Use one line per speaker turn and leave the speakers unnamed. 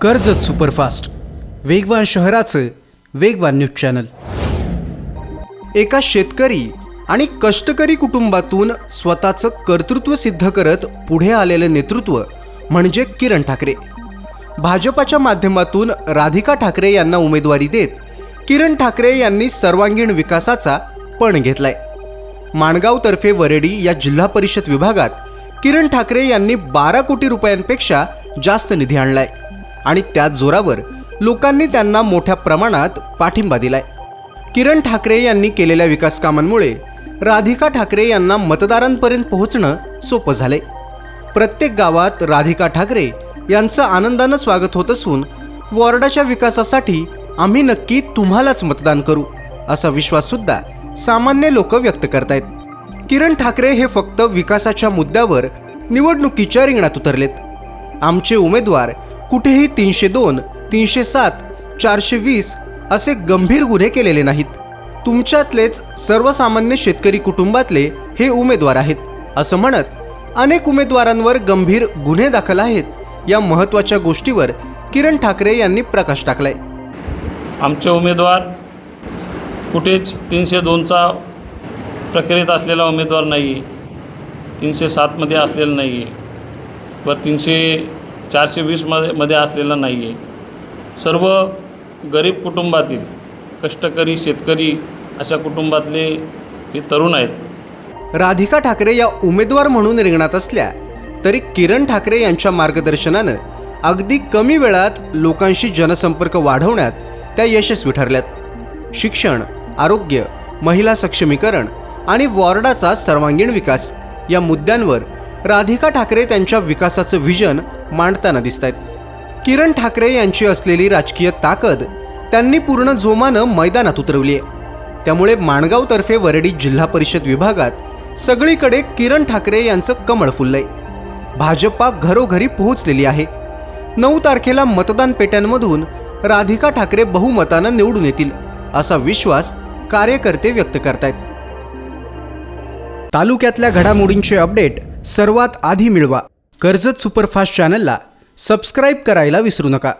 Karjat superfast, वेगवान शहराचं वेगवान न्यूज चॅनल। एका शेतकरी आणि कष्टकरी कुटुंबातून स्वतःचं कर्तृत्व सिद्ध करत पुढे आलेलं नेतृत्व म्हणजे किरण ठाकरे। भाजपाच्या माध्यमातून राधिका ठाकरे यांना उमेदवारी देत किरण ठाकरे यांनी सर्वांगीण विकासाचा पण घेतलाय। माणगावतर्फे वरेडी या जिल्हा परिषद विभागात किरण ठाकरे यांनी 12 कोटी रुपयांपेक्षा जास्त निधी आणलाय आणि त्याच जोरावर लोकांनी त्यांना मोठ्या प्रमाणात पाठिंबा दिलाय। किरण ठाकरे यांनी केलेल्या विकास कामांमुळे राधिका ठाकरे यांना मतदारांपर्यंत पोहोचणं सोपं झालंय। प्रत्येक गावात राधिका ठाकरे यांचं आनंदानं स्वागत होत असून वॉर्डाच्या विकासासाठी आम्ही नक्की तुम्हालाच मतदान करू असा विश्वास सुद्धा सामान्य लोक व्यक्त करतायत। किरण ठाकरे हे फक्त विकासाच्या मुद्द्यावर निवडणुकीच्या रिंगणात उतरलेत। आमचे उमेदवार कुठेही 302, 307, 420 असे गंभीर गुन्हे केलेले नाहीत। तुमच्यातलेच सर्वसामान्य शेतकरी कुटुंबातले हे उमेदवार आहेत असं म्हणत अनेक उमेदवारांवर गंभीर गुन्हे दाखल आहेत या महत्त्वाच्या गोष्टीवर किरण ठाकरे यांनी प्रकाश टाकलाय।
आमचे उमेदवार कुठेच 302चा प्रक्रियेत असलेला उमेदवार नाही आहे, 307 मध्ये असलेला नाही आहे व 420 मध्ये असलेला नाही आहे। सर्व गरीब कुटुंबातील कष्टकरी शेतकरी अशा कुटुंबातले हे तरुण आहेत।
राधिका ठाकरे या उमेदवार म्हणून रिंगणात असल्या तरी किरण ठाकरे यांच्या मार्गदर्शनानं अगदी कमी वेळात लोकांशी जनसंपर्क वाढवण्यात त्या यशस्वी ठरल्यात। शिक्षण, आरोग्य, महिला सक्षमीकरण आणि वॉर्डाचा सर्वांगीण विकास या मुद्द्यांवर राधिका ठाकरे त्यांच्या विकासाचं विजन मांडताना दिसतायत। किरण ठाकरे यांची असलेली राजकीय ताकद त्यांनी पूर्ण जोमानं मैदानात उतरवली आहे। त्यामुळे माणगावतर्फे वरेडी जिल्हा परिषद विभागात सगळीकडे किरण ठाकरे यांचं कमळ फुललंय। भाजपा घरोघरी पोहोचलेली आहे। 9 तारखेला मतदान पेट्यांमधून राधिका ठाकरे बहुमतानं निवडून येतील असा विश्वास कार्यकर्ते व्यक्त करतायत। तालुक्यातल्या घडामोडींचे अपडेट सर्वात आधी मिळवा। कर्जत सुपरफास्ट चॅनलला सबस्क्राईब करायला विसरू नका।